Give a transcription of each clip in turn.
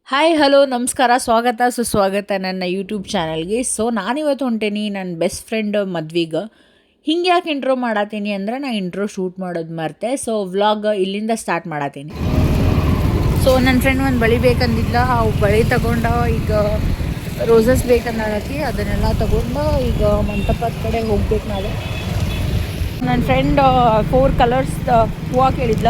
Hi hello ನಮಸ್ಕಾರ ಸ್ವಾಗತ ಸುಸ್ವಾಗತ ನನ್ನ ಯೂಟ್ಯೂಬ್ ಚಾನಲ್ಗೆ. ಸೊ ನಾನಿವತ್ತು ಹೊಂಟೇನಿ ನನ್ನ ಬೆಸ್ಟ್ ಫ್ರೆಂಡ್ ಮದ್ವೆಗೆ. ಹಿಂಗೆ ಯಾಕೆ ಇಂಟ್ರೋ ಮಾಡತ್ತೀನಿ ಅಂದ್ರೆ ನಾನು ಇಂಟ್ರೋ ಶೂಟ್ ಮಾಡೋದು ಮರ್ತೆ. ಸೊ ವ್ಲಾಗ್ ಇಲ್ಲಿಂದ ಸ್ಟಾರ್ಟ್ ಮಾಡತ್ತೀನಿ. ಸೊ ನನ್ನ ಫ್ರೆಂಡ್ ಒಂದು ಬಳಿ ಬೇಕಂದಿದ್ಲ, ಅವು ಬಳಿ ತಗೊಂಡು ಈಗ ರೋಸಸ್ ಬೇಕಂದಾಳತಿ, ಅದನ್ನೆಲ್ಲ ತಗೊಂಡು ಈಗ ಮಂಟಪದ ಕಡೆ ಹೋಗ್ಬೇಕು ನಾವು. ನನ್ನ ಫ್ರೆಂಡ್ 4 ಕಲರ್ಸ್ ಹೂವು ಕೇಳಿದ್ಲ,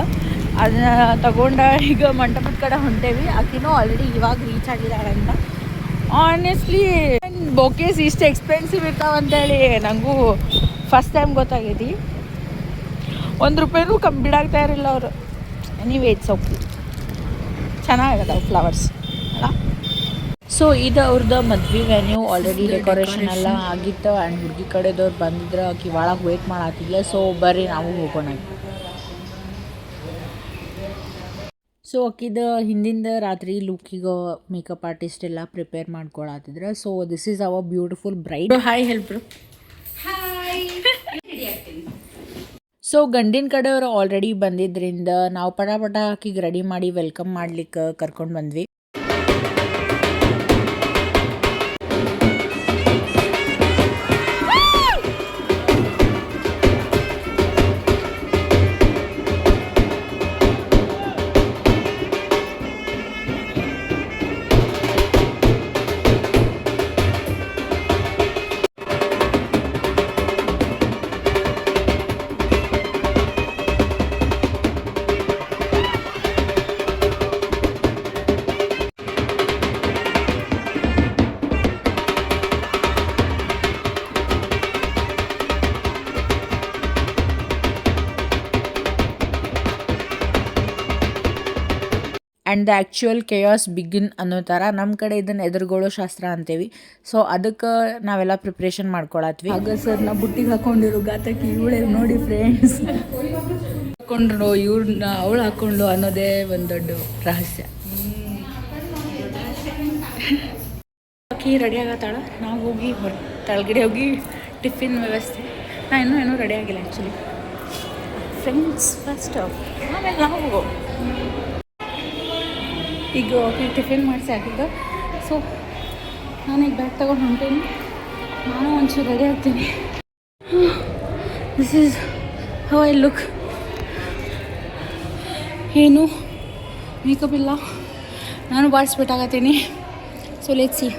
ಅದನ್ನ ತಗೊಂಡ ಈಗ ಮಂಟಪದ ಕಡೆ ಹೊಂಟೇವಿ. ಆಕಿನೂ ಆಲ್ರೆಡಿ ಇವಾಗ ರೀಚ್ ಆಗಿದ್ದಾಳಂತ. ಆನೆಸ್ಟ್ಲಿ ಬೊಕೇಸ್ ಇಷ್ಟು ಎಕ್ಸ್ಪೆನ್ಸಿವ್ ಇರ್ತಾವಂತೇಳಿ ನನಗೂ ಫಸ್ಟ್ ಟೈಮ್ ಗೊತ್ತಾಗೈತಿ. ₹1 ಕಮ್ಮಿ ಬಿಡಾಗ್ತಾ ಇರಲಿಲ್ಲ ಅವರು. ಎನಿವೇಸ್ ಓಕೆ, ಚೆನ್ನಾಗಿದಾವೆ ಫ್ಲವರ್ಸ್ ಅಲ್ಲ. ಸೊ ಇದು ಅವ್ರದ್ದು ಮದ್ವೆ ವೆನ್ಯೂ. ಆಲ್ರೆಡಿ ಡೆಕೋರೇಷನ್ ಎಲ್ಲ ಆಗಿತ್ತು ಆ್ಯಂಡ್ ಹುಡುಗಿ ಕಡೆದವ್ರು ಬಂದಿದ್ರೆ ಆಕಿ ಒಳಗೆ ವೇಟ್ ಮಾಡತ್ತಿದ್ಲ. ಸೊ ಬರ್ರಿ ನಾವು ಹೋಗೋಣ. ಸೊ ಆಕಿದ ಹಿಂದಿಂದ ರಾತ್ರಿ ಲುಕ್ಕಿಗೆ ಮೇಕಪ್ ಆರ್ಟಿಸ್ಟ್ ಎಲ್ಲ ಪ್ರಿಪೇರ್ ಮಾಡ್ಕೊಳತ್ತಿದ್ರು. So this is our beautiful bride. Hi ಹೆಲ್ಪ್ರು. ಸೊ ಗಂಡಿನ ಕಡೆಯವರು ಆಲ್ರೆಡಿ ಬಂದಿದ್ದರಿಂದ ನಾವು ಪಟ ಆಕಿಗೆ ರೆಡಿ ಮಾಡಿ ವೆಲ್ಕಮ್ ಮಾಡ್ಲಿಕ್ಕೆ ಕರ್ಕೊಂಡು ಬಂದ್ವಿ. ಆ್ಯಂಡ್ ದ ಆ್ಯಕ್ಚುಯಲ್ ಕೆಯಾಸ್ ಬಿಗಿನ್ ಅನ್ನೋ ಥರ ನಮ್ಮ ಕಡೆ ಇದನ್ನು ಎದುರುಗೊಳ್ಳೋ ಶಾಸ್ತ್ರ ಅಂತೇವಿ. ಸೊ ಅದಕ್ಕೆ ನಾವೆಲ್ಲ ಪ್ರಿಪ್ರೇಷನ್ ಮಾಡ್ಕೊಳತ್ವಿ. ಆಗ ಸರ್ ನಾವು ಬುಟ್ಟಿಗೆ ಹಾಕೊಂಡಿರೋ ಗಾತಕ್ಕೆ ಇವಳೆ ನೋಡಿ ಫ್ರೆಂಡ್ಸ್ ಹಾಕೊಂಡ್ರು, ಇವ್ರನ್ನ ಅವಳು ಹಾಕ್ಕೊಂಡು ಅನ್ನೋದೇ ಒಂದು ದೊಡ್ಡ ರಹಸ್ಯ. ಆಕಿ ರೆಡಿ ಆಗತ್ತಾಳ, ನಾವು ಹೋಗಿ ತಳಗಡೆ ಹೋಗಿ ಟಿಫಿನ್ ವ್ಯವಸ್ಥೆ. ನಾನು ಏನೂ ರೆಡಿ ಆಗಿಲ್ಲ ಆ್ಯಕ್ಚುಲಿ. ಫ್ರೆಂಡ್ಸ್ ಫಸ್ಟ್, ಆಮೇಲೆ ನಾವು ಈಗ ಓಕೆ ಟಿಫಿನ್ ಮಾಡಿಸಿ ಹಾಕಿದ್ದು. ಸೊ ನಾನೀಗ ಬ್ಯಾಗ್ ತೊಗೊಂಡು ಹೊಂಟೀನಿ. ನಾನು ಒಂಚೂರು ರೆಡಿ ಆಗ್ತೀನಿ. This is how I look. ಏನು ಮೇಕಪ್ ಇಲ್ಲ, ನಾನು ಬಾರಿಸ್ಬಿಟ್ಟಾಗತ್ತೀನಿ. So let's see.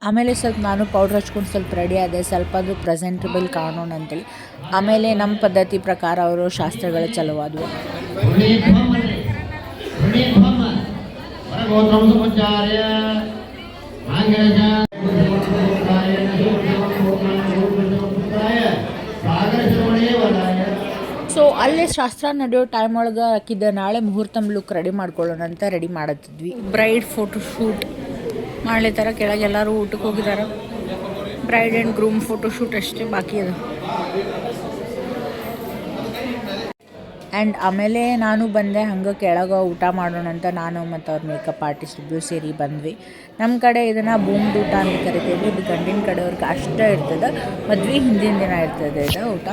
ಆಮೇಲೆ ಸ್ವಲ್ಪ ನಾನು ಪೌಡ್ರ್ ಹಚ್ಕೊಂಡು ಸ್ವಲ್ಪ ರೆಡಿ ಆದೆ, ಸ್ವಲ್ಪ ಅದು ಪ್ರೆಸೆಂಟಬಲ್ ಕಾಣೋಣ ಅಂತೇಳಿ. ಆಮೇಲೆ ನಮ್ಮ ಪದ್ಧತಿ ಪ್ರಕಾರ ಅವರು ಶಾಸ್ತ್ರಗಳು ಚಲುವಾದವು. ಸೊ ಅಲ್ಲೇ ಶಾಸ್ತ್ರ ನಡೆಯೋ ಟೈಮ್ ಒಳಗೆ ಹಾಕಿದ್ದ ನಾಳೆ ಮುಹೂರ್ತಮ್ ಲುಕ್ ರೆಡಿ ಮಾಡ್ಕೊಳ್ಳೋಣ ಅಂತ ರೆಡಿ ಮಾಡತ್ತಿದ್ವಿ. ಬ್ರೈಡ್ ಫೋಟೋ ಶೂಟ್ ಮಾಡಲಿ ಥರ ಕೆಳಗೆ ಎಲ್ಲರೂ ಊಟಕ್ಕೆ ಹೋಗಿದ್ದಾರೆ. Bride and groom photo shoot ಅಷ್ಟೇ ಬಾಕಿ ಅದ. ಆ್ಯಂಡ್ ಆಮೇಲೆ ನಾನು ಬಂದೆ, ಹಂಗೆ ಕೆಳಗೆ ಊಟ ಮಾಡೋಣ ಅಂತ ನಾನು ಮತ್ತು ಅವ್ರ ಮೇಕಪ್ ಆರ್ಟಿಸ್ಟ್ ಇಬ್ಬರು ಸೇರಿ ಬಂದ್ವಿ. ನಮ್ಮ ಕಡೆ ಇದನ್ನು ಬೂಮ್ಡ್ ಊಟ ಅಂತ ಕರಿತೀವಿ. ಇದು ಗಂಡಿನ ಕಡೆಯವ್ರಿಗೆ ಅಷ್ಟೇ ಇರ್ತದೆ, ಮದ್ವೆ ಹಿಂದಿನ ದಿನ ಇರ್ತದೆ ಇದು ಊಟ.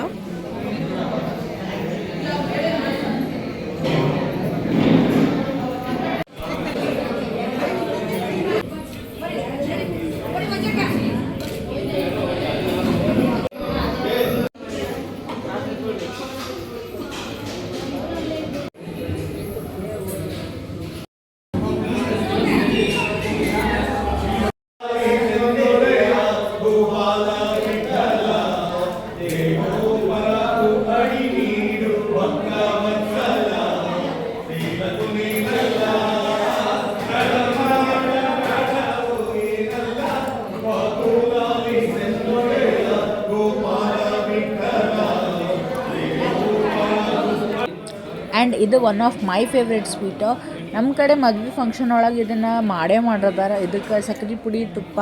ಆ್ಯಂಡ್ ಇದು one of my favourite sweet. ನಮ್ಮ ಕಡೆ ಮದುವೆ ಫಂಕ್ಷನ್ ಒಳಗೆ ಇದನ್ನು ಮಾಡಿರ್ತಾರೆ. ಇದಕ್ಕೆ ಸಕ್ಕರೆ ಪುಡಿ, ತುಪ್ಪ,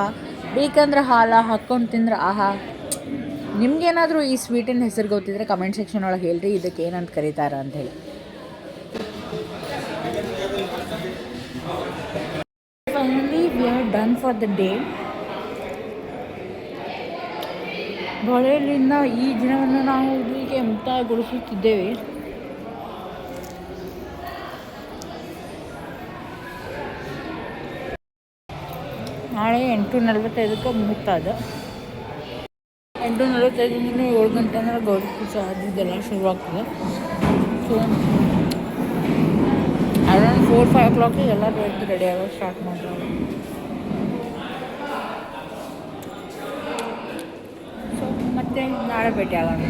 ಬೇಕಂದ್ರೆ ಹಾಲು ಹಾಕ್ಕೊಂಡು ತಿಂದ್ರೆ ಆಹಾ. ನಿಮ್ಗೇನಾದರೂ ಈ ಸ್ವೀಟಿನ ಹೆಸರು ಗೊತ್ತಿದ್ರೆ ಕಮೆಂಟ್ ಸೆಕ್ಷನ್ ಒಳಗೆ ಹೇಳ್ರಿ, ಇದಕ್ಕೆ ಏನಂತ ಕರೀತಾರೆ ಅಂಥೇಳಿ. Finally we are done for the day. ಬಳೆಯಲ್ಲಿಂದ ಈ ದಿನವನ್ನು ನಾವು ಹೀಗೆ ಮುಕ್ತಾಯಗೊಳಿಸುತ್ತಿದ್ದೇವೆ. ನಾಳೆ 8:45ಕ್ಕೆ ಮುಹೂರ್ತ ಅದು. 8:45 7 ಗಂಟೆ ಅಂದರೆ ಗೌರಿ ಪೂಜೆ ಆದಿದ್ದೆಲ್ಲ ಶುರುವಾಗ್ತದೆ. ಸೊ ಅರೌಂಡ್ 4-5 o'clock ಎಲ್ಲರೂ ಎದ್ದು ರೆಡಿ ಆಗೋದು ಸ್ಟಾರ್ಟ್ ಮಾಡ್ತಾರೆ. ಸೊ ಮತ್ತೆ ನಾಳೆ ಭೇಟಿ ಆಗೋಣ.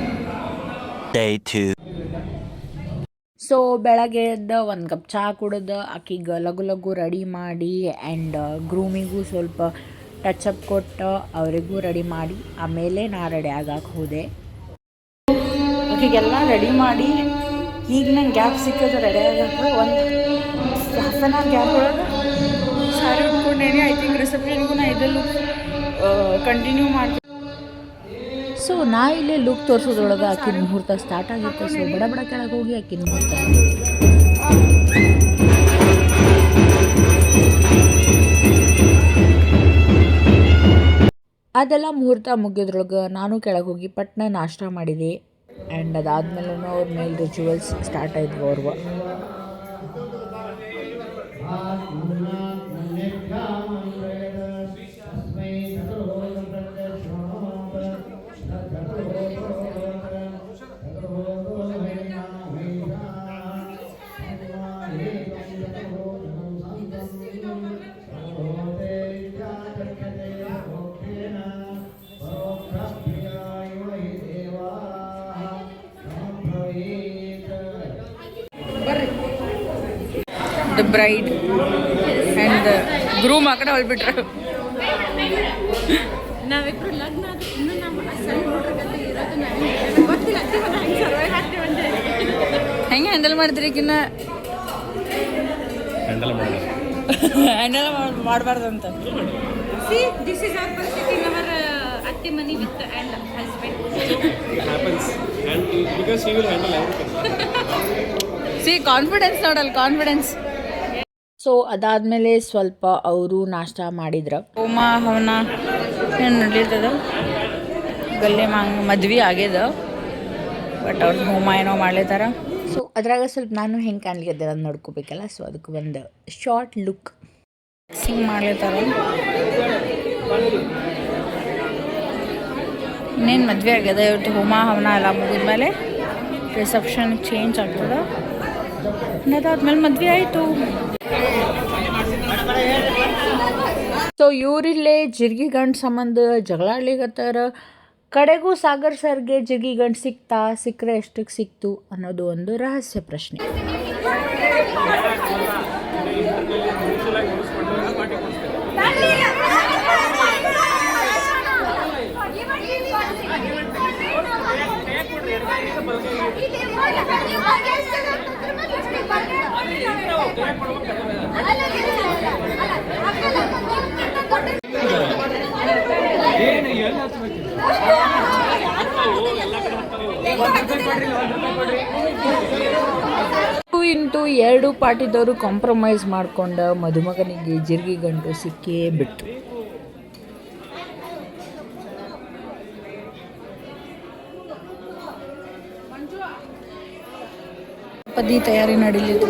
ಸೊ ಬೆಳಗ್ಗೆ ಎದ್ದು ಒಂದು ಕಪ್ ಚಹಾ ಕುಡಿದು ಆಕಿಗೆ ಲಘು ರೆಡಿ ಮಾಡಿ ಆ್ಯಂಡ್ ಗ್ರೂಮಿಗೂ ಸ್ವಲ್ಪ ಟಚಪ್ ಕೊಟ್ಟು ಅವರಿಗೂ ರೆಡಿ ಮಾಡಿ ಆಮೇಲೆ ನಾ ರೆಡಿ ಆಗಕ್ಕೆ ಹೋದೆ. ಆಕೆಗೆಲ್ಲ ರೆಡಿ ಮಾಡಿ ಈಗ ನಂಗೆ ಗ್ಯಾಪ್ ಸಿಕ್ಕೋದು ರೆಡಿ ಆಗಕ್ಕೆ ಒಂದು ಹಾಫ್ ಆನ್ ಅವರ್ ಗ್ಯಾಪ್ ಒಳಗೆ ಸಾರಿ ಉಟ್ಕೊಂಡೇನೆ. ಐ ಥಿಂಕ್ ರಿಸೆಪ್ಷನ್ಗೂ ನಾ ಇದೆಲ್ಲ ಕಂಟಿನ್ಯೂ ಮಾಡ್ತೀನಿ. ಸೊ ನಾ ಇಲ್ಲೇ ಲುಕ್ ತೋರಿಸೋದ್ರೊಳಗೆ ಆಕಿನ ಮುಹೂರ್ತ ಸ್ಟಾರ್ಟ್ ಆಗಿತ್ತು. ಸೊ ಬಡ ಕೆಳಗೆ ಹೋಗಿ ಆಕಿನ ಮುಹೂರ್ತ ಅದೆಲ್ಲ ಮುಹೂರ್ತ ಮುಗಿದ್ರೊಳಗೆ ನಾನು ಕೆಳಗೆ ಹೋಗಿ ಪಟ್ನ ನಾಷ್ಟ ಮಾಡಿದೆ. ಆ್ಯಂಡ್ ಅದಾದಮೇಲೆ ಅವ್ರ ಮೇಲೆ ರಿಚುವಲ್ಸ್ ಸ್ಟಾರ್ಟ್ ಆಯಿದ್ವು ಅವ್ರವ. The bride and the groom ಆ ಕಡೆ ಹೊಳ್ಬಿಟ್ರೆ ನಾವಿಬ್ರು ಲಗ್ನ ಇನ್ನು ನಮ್ಮ ಹೆಂಗೆ ಹ್ಯಾಂಡಲ್ ಮಾಡ್ತೀರಿ ಕಿನ್ನ ಹ್ಯಾಂಡಲ್ ಮಾಡಬಾರ್ದು ಅಂತ. See, this is our ಪರಿಸ್ಥಿತಿ in our ಅತ್ತೆ ಮನೆ with and husband. It happens and because he will handle everything. See, confidence ನೋಡಲ್ಲ, ಕಾನ್ಫಿಡೆನ್ಸ್. ಸೊ ಅದಾದಮೇಲೆ ಸ್ವಲ್ಪ ಅವರು ನಾಷ್ಟ ಮಾಡಿದ್ರು. ಹೋಮ ಹವನ ಏನು ನಡೀತದ, ಗಲ್ಲೆ ಮದ್ವೆ ಆಗ್ಯದ, ಬಟ್ ಅವ್ರದ್ದು ಹೋಮ ಏನೋ ಮಾಡ್ಲೇತಾರ. ಸೊ ಅದ್ರಾಗ ಸ್ವಲ್ಪ ನಾನು ಹೆಂಗೆ ಕಾಣ್ಲಿಕ್ಕೆ ಅದು ನೋಡ್ಕೋಬೇಕಲ್ಲ. ಸೊ ಅದಕ್ಕೆ ಒಂದು ಶಾರ್ಟ್ ಲುಕ್ ಸಿಂಗ್ ಮಾಡ್ಲೇತಾರ. ಇನ್ನೇನು ಮದುವೆ ಆಗ್ಯದ, ಇವತ್ತು ಹೋಮ ಹವನ ಎಲ್ಲ ಮುಗಿದ್ಮೇಲೆ ರಿಸೆಪ್ಷನ್ ಚೇಂಜ್ ಆಗ್ತದೆ. ಅದಾದ್ಮೇಲೆ ಮದುವೆ ಆಯಿತು. ಸೊ ಇವರಿಲ್ಲೇ ಜಿರ್ಗಿ ಗಂಡು ಸಂಬಂಧ ಜಗಳಾಡ್ಲಿಕತ್ತಾರ. ಕಡೆಗೂ ಸಾಗರ್ ಸರ್ಗೆ ಜಿರ್ಗಿ ಗಂಡು ಸಿಕ್ಕರೆ ಎಷ್ಟಕ್ಕೆ ಸಿಕ್ತು ಅನ್ನೋದು ಒಂದು ರಹಸ್ಯ ಪ್ರಶ್ನೆ. ಇಂಟು 2 ಪಾರ್ಟಿದವರು ಕಾಂಪ್ರಮೈಸ್ ಮಾಡ್ಕೊಂಡು ಮದುಮಗನಿಗೆ ಜಿರ್ಗಿ ಗಂಟು ಸಿಕ್ಕೇ ಬಿಟ್ಟು. ಪದಿ ತಯಾರಿ ನಡೀಲಿತ್ತು.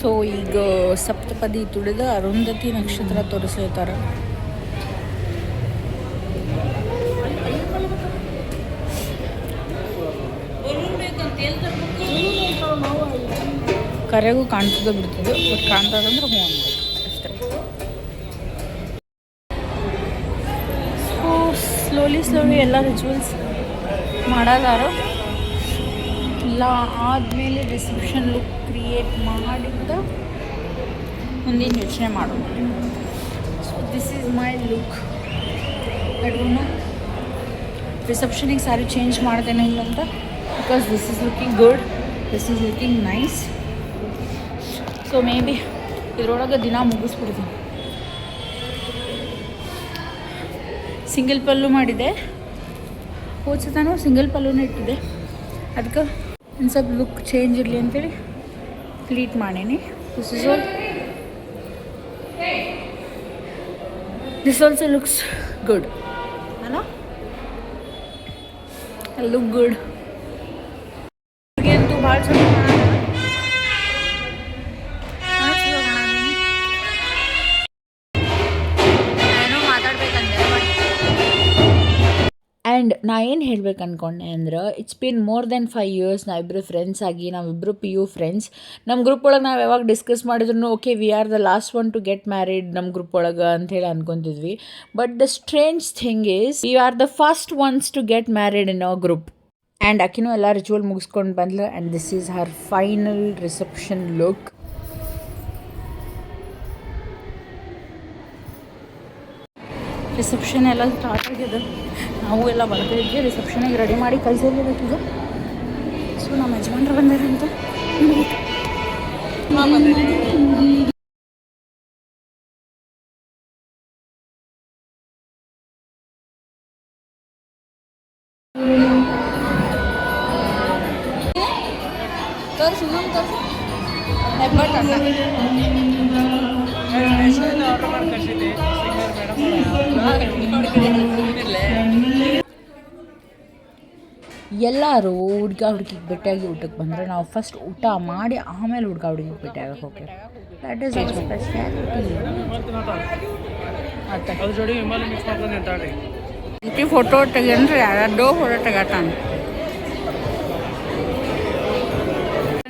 ಸೊ ಈಗ ಸಪ್ತಪದಿ ತುಳಿದ ಅರುಂಧತಿ ನಕ್ಷತ್ರ ತೋರಿಸ್ತಾರೆ. ಕರೆಗೂ ಕಾಣ್ತದೆ ಬಿಡ್ತದೆ, ಬಟ್ ಕಾಣ್ತದಂದ್ರೆ ಹ್ಞೂ ಅನ್ಬೇಕು ಅಷ್ಟೇ. ಸೊ ಸ್ಲೋಲಿ ಎಲ್ಲ ರಿಚುವಲ್ಸ್ ಮಾಡಲಾರ. ಎಲ್ಲ ಆದಮೇಲೆ ರಿಸೆಪ್ಷನ್ ಲುಕ್ ಕ್ರಿಯೇಟ್ ಮಾಡಿದ್ದ ಮುಂದಿನ ಯೋಚನೆ ಮಾಡೋಣ. So this is my look. I don't know ರಿಸೆಪ್ಷನಿಗೆ ಸಾರಿ ಚೇಂಜ್ ಮಾಡ್ತೇನೆ ಅಂತ, because this is looking good, this is looking nice. So maybe ಇದರೊಳಗೆ ದಿನ ಮುಗಿಸ್ಬಿಡ್ತೀನಿ. ಸಿಂಗಲ್ ಪಲ್ಲು ಮಾಡಿದೆ, ಹೋದ್ಸತಾನು ಸಿಂಗಲ್ ಪಲ್ಲುನೇ ಇಟ್ಟಿದೆ. ಅದಕ್ಕೆ ಒಂದು ಸ್ವಲ್ಪ ಲುಕ್ ಚೇಂಜ್ ಇರಲಿ ಅಂತೇಳಿ ಪ್ಲೀಟ್ ಮಾಡೀನಿ. ದಿಸ್ ಆಲ್ಸೋ ಲುಕ್ಸ್ ಗುಡ್ ಅಲ್ಲ. ಲುಕ್ ಗುಡ್ ಅಂತೂ ಭಾಳ ಚಲೋ ಆ್ಯಂಡ್ ನಾ ಏನು ಹೇಳ್ಬೇಕು ಅಂದ್ಕೊಂಡೆ ಅಂದ್ರೆ it's been more than 5 years ನಾವಿಬ್ಬರು ಫ್ರೆಂಡ್ಸ್ ಆಗಿ ನಾವಿಬ್ಬರು PU ಫ್ರೆಂಡ್ಸ್ ನಮ್ಮ ಗ್ರೂಪ್ ಒಳಗೆ ನಾವು ಯಾವಾಗ ಡಿಸ್ಕಸ್ ಮಾಡಿದ್ರು okay we are the last one to get married ನಮ್ಮ ಗ್ರೂಪ್ ಒಳಗೆ ಅಂಥೇಳಿ ಅನ್ಕೊತಿದ್ವಿ but the strange thing is we are the first ones to get married in our group and ಆಕಿನೂ ಎಲ್ಲ ರಿಚುವಲ್ ಮುಗಿಸ್ಕೊಂಡು ಬಂದ್ಲು and this is her final reception look reception ಎಲ್ಲ start ಆಗಿದೆ ನಾವು ಎಲ್ಲ ಬರ್ತಿದ್ವಿ ರಿಸೆಪ್ಷನಿಗೆ ರೆಡಿ ಮಾಡಿ ಕಳಿಸಿರ್ಬೇಕೀಗ ಸೊ ನಮ್ಮ ಯಜಮಾನ್ರು ಬಂದಾರಂತ ಎಲ್ಲರೂ ಹುಡುಗ ಹುಡುಗಿಗೆ ಭೇಟಿಯಾಗಿ ಊಟಕ್ಕೆ ಬಂದರೆ ನಾವು ಫಸ್ಟ್ ಊಟ ಮಾಡಿ ಆಮೇಲೆ ಹುಡುಗ ಹುಡುಗಿಗೆ ಭೇಟಿಯಾಗಕ್ಕೆ ಹೋಗ್ತೀವಿ that is our speciality photo ತೆಗೀನ್ರಿ ಯಾರ್ಯಾರ್ದೋ ಫೋಟೋ ತೆಗತಾನೆ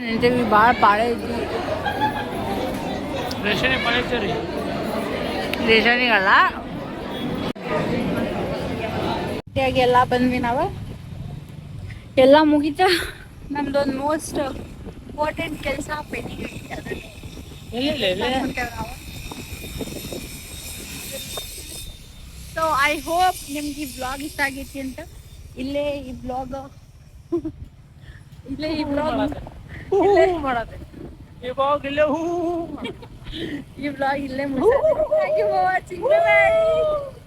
ನಿಂತೀವಿ ಭಾಳ ಪಾಳೆ ಐತಿ ರೇಷನಿಗಲ್ಲ ಎಲ್ಲ ಬಂದ್ವಿ ನಾವು ಎಲ್ಲ ಮುಗಿತ ನಮ್ದೊಂದು ಮೋಸ್ಟ್ ಇಂಪಾರ್ಟೆಂಟ್ ಕೆಲಸ ಪೆಂಡಿಂಗ್ ಐತಿ ಸೊ ಐ ಹೋಪ್ ನಿಮ್ಗೆ ಈ ಬ್ಲಾಗ್ ಇಷ್ಟ ಆಗೈತಿ ಅಂತ ಇಲ್ಲೇ ಈ ಬ್ಲಾಗ್ ಇಲ್ಲೇ ಮುಗಿಸ್ತೀನಿ. Thank you for watching. Bye.